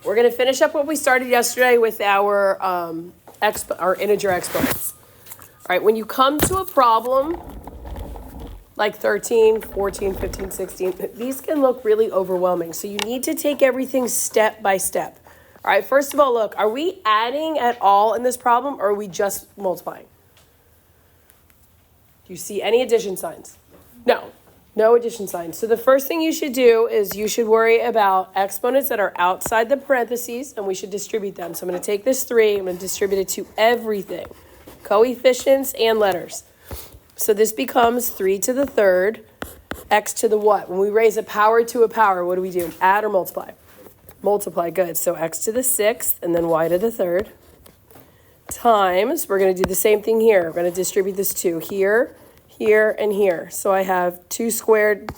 we're going to finish up what we started yesterday with our integer exponents. All right, when you come to a problem like 13, 14, 15, 16, these can look really overwhelming. So you need to take everything step by step. All right, first of all, look, are we adding at all in this problem, or are we just multiplying? Do you see any addition signs? No, no addition signs. So the first thing you should do is you should worry about exponents that are outside the parentheses, and we should distribute them. So I'm going to take this 3, I'm going to distribute it to everything, coefficients and letters. So this becomes 3 to the third, x to the what? When we raise a power to a power, what do we do? Add or multiply? Multiply, good. So x to the 6th and then y to the 3rd times, we're going to do the same thing here. We're going to distribute this to here, here, and here. So I have 2 squared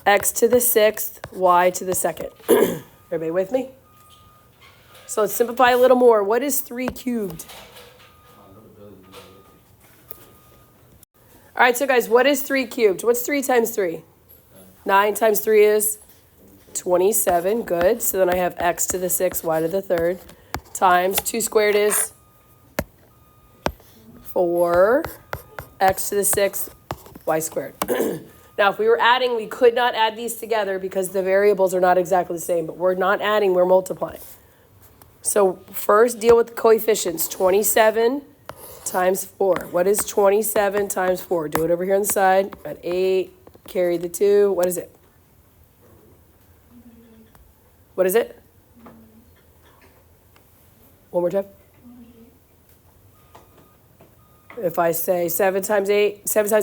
x to the 6th, y to the 2nd. Everybody with me? So let's simplify a little more. What is 3 cubed? All right, so guys, what is 3 cubed? What's 3 times 3? 9 times 3 is 27, good. So then I have x to the 6th, y to the 3rd, times 2 squared is 4, x to the 6th, y squared. Now, if we were adding, we could not add these together because the variables are not exactly the same, but we're not adding, we're multiplying. So first, deal with the coefficients. 27 times 4. What is 27 times 4? Do it over here on the side. Got 8, carry the 2. What is it? What is it? One more time. If I say 7 times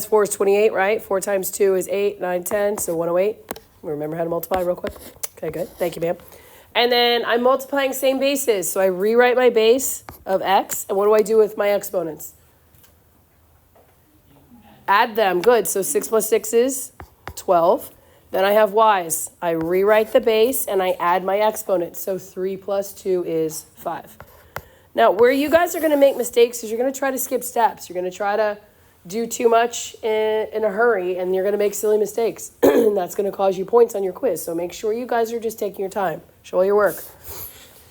4 is 28, right? 4 times 2 is 8, 9, 10, so 108. Remember how to multiply real quick? Okay, good. Thank you, ma'am. And then I'm multiplying same bases. So I rewrite my base of x. And what do I do with my exponents? Add them. Good. So 6 plus 6 is 12. Then I have y's. I rewrite the base and I add my exponents. So 3 plus 2 is 5. Now, where you guys are going to make mistakes is you're going to try to skip steps. You're going to try to do too much in a hurry, and you're going to make silly mistakes. And that's going to cause you points on your quiz. So make sure you guys are just taking your time. Show all your work.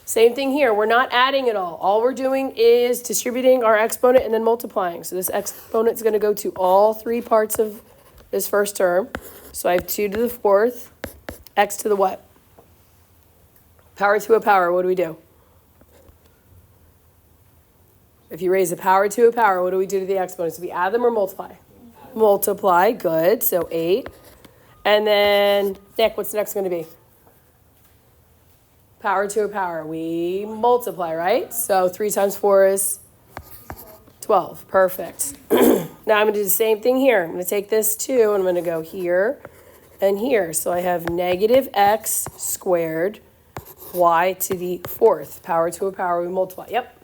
Same thing here. We're not adding at all. All we're doing is distributing our exponent and then multiplying. So this exponent is going to go to all 3 parts of this first term. So I have 2 to the 4th, x to the what? Power to a power. What do we do? If you raise a power to a power, what do we do to the exponents? Do we add them or multiply? Multiply, good. So 8. And then, Nick, what's next going to be? Power to a power. We multiply, right? So 3 times 4 is 12. Perfect. Now I'm going to do the same thing here. I'm going to take this 2, and I'm going to go here and here. So I have negative x squared y to the 4th. Power to a power, we multiply. Yep.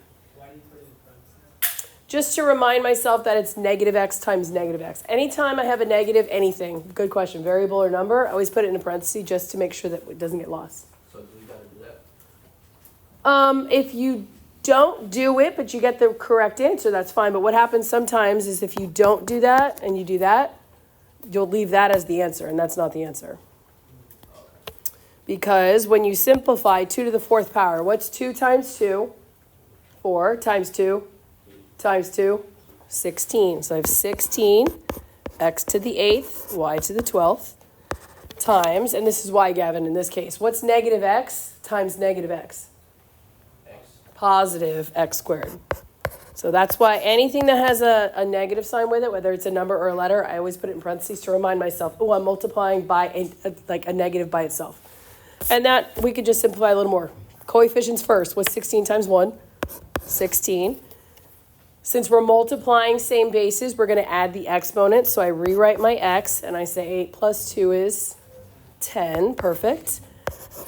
Just to remind myself that it's negative x times negative x. Anytime I have a negative anything, good question, variable or number, I always put it in a parenthesis just to make sure that it doesn't get lost. So do we got to do that? If you don't do it, but you get the correct answer, that's fine. But what happens sometimes is if you don't do that and you do that, you'll leave that as the answer, and that's not the answer. Because when you simplify 2 to the 4th power, what's 2 times 2? 4 times 2. Times 2, 16. So I have 16, x to the 8th, y to the 12th, times, and this is y, Gavin, in this case. What's negative x times negative x? X. Positive x squared. So that's why anything that has a negative sign with it, whether it's a number or a letter, I always put it in parentheses to remind myself, oh, I'm multiplying by a negative by itself. And that we could just simplify a little more. Coefficients first. What's 16 times 1? 16. Since we're multiplying same bases, we're going to add the exponent. So I rewrite my x, and I say 8 plus 2 is 10. Perfect.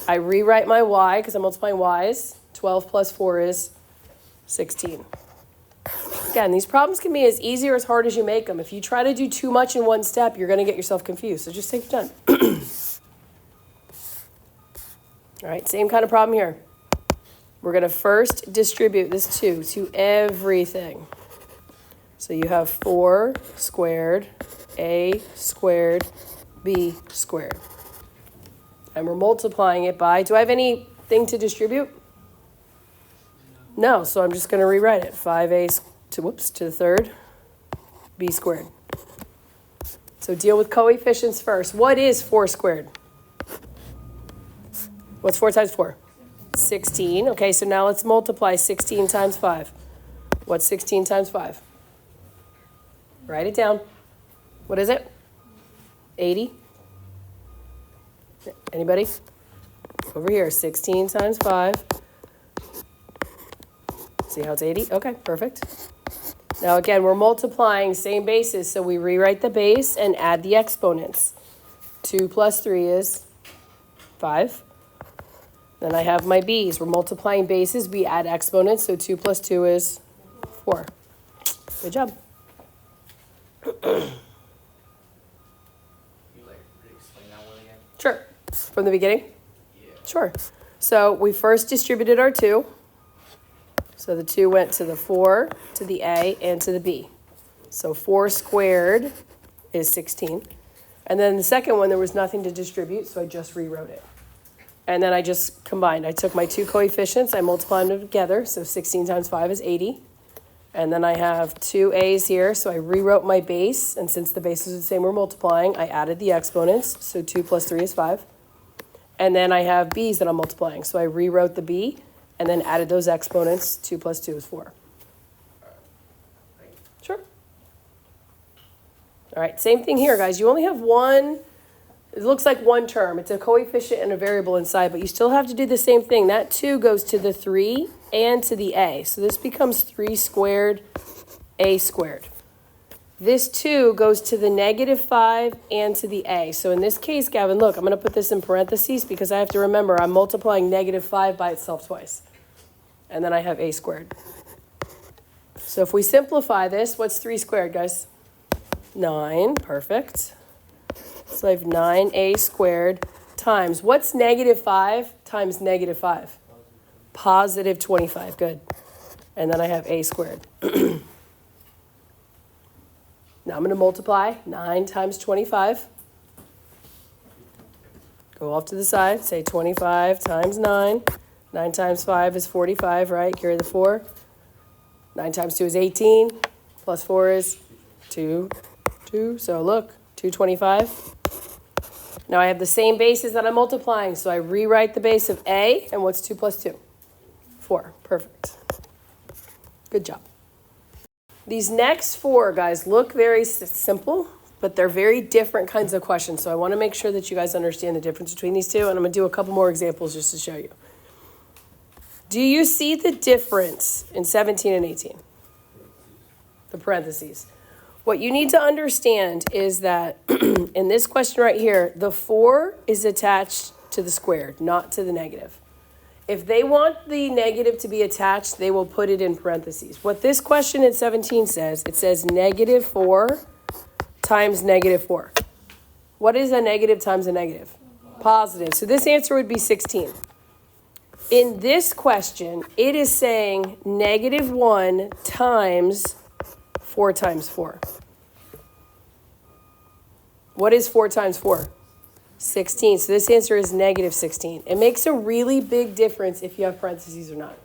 I rewrite my y, because I'm multiplying y's. 12 plus 4 is 16. Again, these problems can be as easy or as hard as you make them. If you try to do too much in one step, you're going to get yourself confused. So just take your time. All right, same kind of problem here. We're going to first distribute this 2 to everything. So you have 4 squared, a squared, b squared. And we're multiplying it by, do I have any thing to distribute? No, so I'm just going to rewrite it. 5a to the third, b squared. So deal with coefficients first. What is 4 squared? What's 4 times 4? 16. Okay, so now let's multiply 16 times 5. What's 16 times 5? Write it down. What is it? 80. Anybody? Over here, 16 times 5. See how it's 80? Okay, perfect. Now again, we're multiplying same basis, so we rewrite the base and add the exponents. 2 plus 3 is 5. Then I have my b's. We're multiplying bases, we add exponents, so 2 plus 2 is 4. Good job. You like re-explain that one again? Sure. From the beginning? Yeah. Sure. So we first distributed our 2. So the 2 went to the 4, to the A, and to the B. So 4 squared is 16. And then the second one, there was nothing to distribute, so I just rewrote it. And then I just combined. I took my 2 coefficients, I multiplied them together, so 16 times 5 is 80. And then I have 2 A's here, so I rewrote my base, and since the bases are the same, we're multiplying, I added the exponents, so 2 plus 3 is 5. And then I have B's that I'm multiplying, so I rewrote the B, and then added those exponents, 2 plus 2 is 4. Sure. All right, same thing here, guys. You only have one, it looks like one term. It's a coefficient and a variable inside, but you still have to do the same thing. That 2 goes to the 3 and to the A. So this becomes 3 squared A squared. This 2 goes to the negative 5 and to the A. So in this case, Gavin, look, I'm going to put this in parentheses because I have to remember I'm multiplying negative 5 by itself twice. And then I have A squared. So if we simplify this, what's 3 squared, guys? 9. Perfect. So I have 9A squared times, what's negative 5 times negative 5? Positive 25. Good. And then I have A squared. Now I'm going to multiply 9 times 25. Go off to the side. Say 25 times 9. 9 times 5 is 45, right? Carry the 4. 9 times 2 is 18. Plus 4 is 2. So look, 225. Now I have the same bases that I'm multiplying. So I rewrite the base of A. And what's 2 plus 2? 4. Perfect. Good job. These next 4, guys, look very simple, but they're very different kinds of questions. So I want to make sure that you guys understand the difference between these two, and I'm going to do a couple more examples just to show you. Do you see the difference in 17 and 18? The parentheses. What you need to understand is that in this question right here, the 4 is attached to the squared, not to the negative. If they want the negative to be attached, they will put it in parentheses. What this question in 17 says, it says negative 4 times negative 4. What is a negative times a negative? Positive. So this answer would be 16. In this question, it is saying negative 1 times 4 times 4. What is 4 times 4? 16. So this answer is negative 16. It makes a really big difference if you have parentheses or not.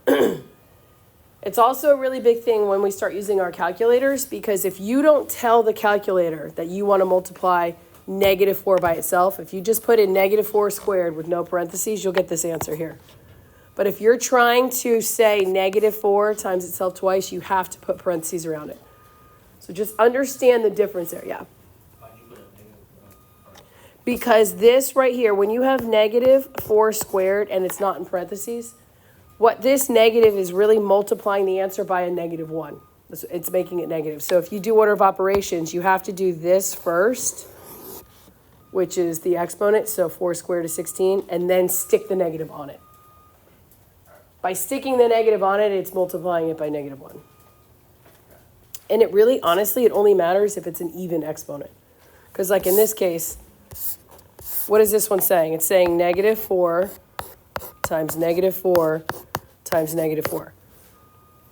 It's also a really big thing when we start using our calculators, because if you don't tell the calculator that you want to multiply negative 4 by itself, if you just put in negative 4 squared with no parentheses, you'll get this answer here. But if you're trying to say negative 4 times itself twice, you have to put parentheses around it. So just understand the difference there, yeah. Because this right here, when you have negative 4 squared and it's not in parentheses, what this negative is really multiplying the answer by a negative 1. It's making it negative. So if you do order of operations, you have to do this first, which is the exponent, so 4 squared is 16, and then stick the negative on it. By sticking the negative on it, it's multiplying it by negative 1. And it really, honestly, it only matters if it's an even exponent. Because like in this case, what is this one saying? It's saying negative 4 times negative 4 times negative 4.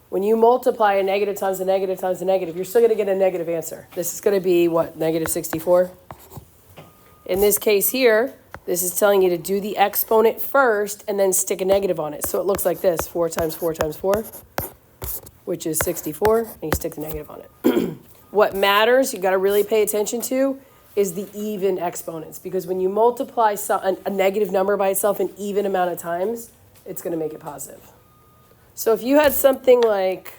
When you multiply a negative times a negative times a negative, you're still going to get a negative answer. This is going to be, what, negative 64? In this case here, This is telling you to do the exponent first and then stick a negative on it. So it looks like this, 4 times 4 times 4, which is 64, and you stick the negative on it. What matters, you got to really pay attention to, is the even exponents. Because when you multiply a negative number by itself an even amount of times, it's going to make it positive. So if you had something like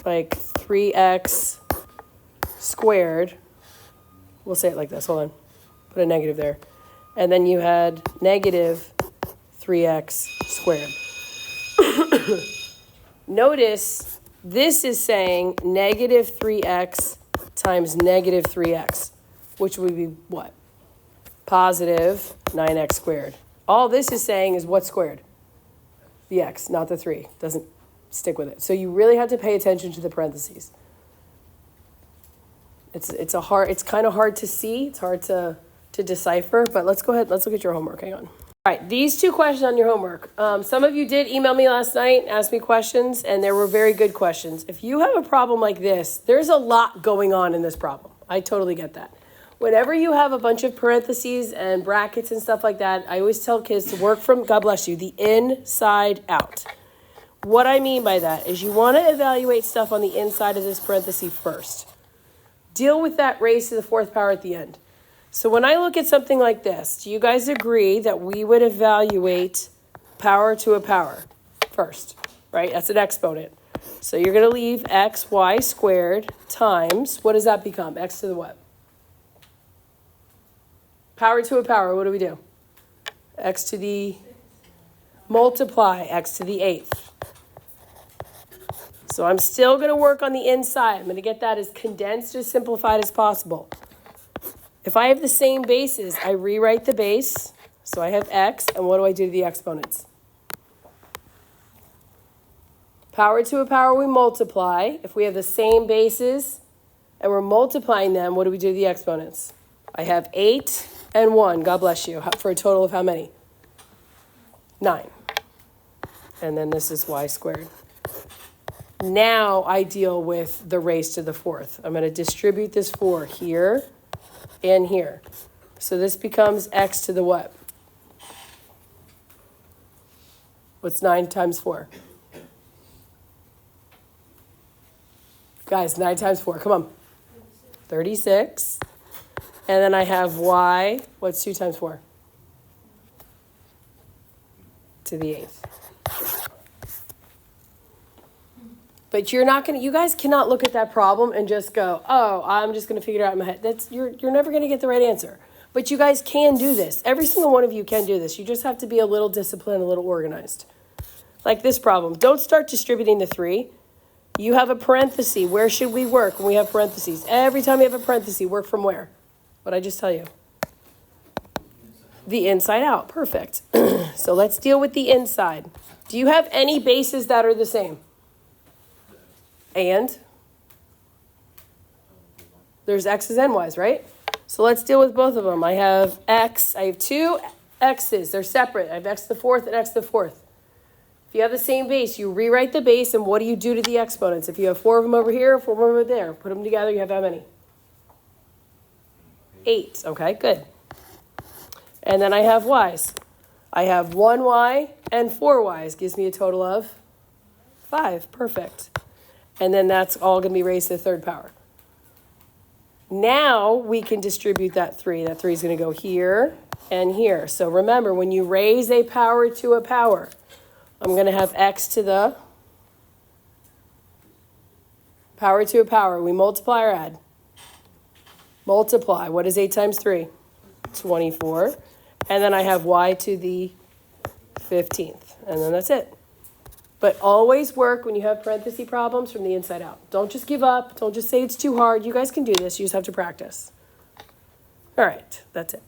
3x squared, we'll say it like this, hold on, put a negative there, and then you had negative 3x squared. Notice this is saying negative 3x times negative 3x, which would be what? Positive 9x squared. All this is saying is what squared? The x, not the 3. Doesn't stick with it. So you really have to pay attention to the parentheses. It's kind of hard to see. It's hard to decipher, but let's go ahead. Let's look at your homework. Hang on. All right, these 2 questions on your homework. Some of you did email me last night, ask me questions, and there were very good questions. If you have a problem like this, there's a lot going on in this problem. I totally get that. Whenever you have a bunch of parentheses and brackets and stuff like that, I always tell kids to work from, God bless you, the inside out. What I mean by that is you want to evaluate stuff on the inside of this parenthesis first. Deal with that raised to the 4th power at the end. So when I look at something like this, do you guys agree that we would evaluate power to a power first, right? That's an exponent. So you're going to leave xy squared times, what does that become? X to the what? Power to a power, what do we do? X to the, multiply x to the 8th. So I'm still going to work on the inside. I'm going to get that as condensed, as simplified as possible. If I have the same bases, I rewrite the base. So I have x, and what do I do to the exponents? Power to a power, we multiply. If we have the same bases and we're multiplying them, what do we do to the exponents? I have 8 and 1, God bless you, for a total of how many? 9. And then this is y squared. Now I deal with the raised to the 4th. I'm going to distribute this 4 here and here. So this becomes x to the what? What's 9 times 4? Guys, 9 times 4, come on. 36. And then I have y, what's 2 times 4? To the 8th. But you're not going to, you guys cannot look at that problem and just go, oh, I'm just going to figure it out in my head. You're never going to get the right answer. But you guys can do this. Every single one of you can do this. You just have to be a little disciplined, a little organized. Like this problem. Don't start distributing the 3. You have a parenthesis. Where should we work when we have parentheses? Every time you have a parenthesis, work from where? What'd I just tell you? The inside out. Perfect. So let's deal with the inside. Do you have any bases that are the same? And there's x's and y's, right? So let's deal with both of them. I have x. I have 2 x's. They're separate. I have x to the 4th and x to the 4th. If you have the same base, you rewrite the base, and what do you do to the exponents? If you have 4 of them over here, 4 of them over there, put them together, you have how many? 8. Okay, good. And then I have y's. I have 1y and 4 y's. Gives me a total of 5. Perfect. And then that's all going to be raised to the 3rd power. Now we can distribute that 3. That 3 is going to go here and here. So remember, when you raise a power to a power, I'm going to have x to the power to a power. We multiply or add? Multiply. What is 8 times 3? 24. And then I have y to the 15th. And then that's it. But always work when you have parenthesis problems from the inside out. Don't just give up. Don't just say it's too hard. You guys can do this. You just have to practice. All right, that's it.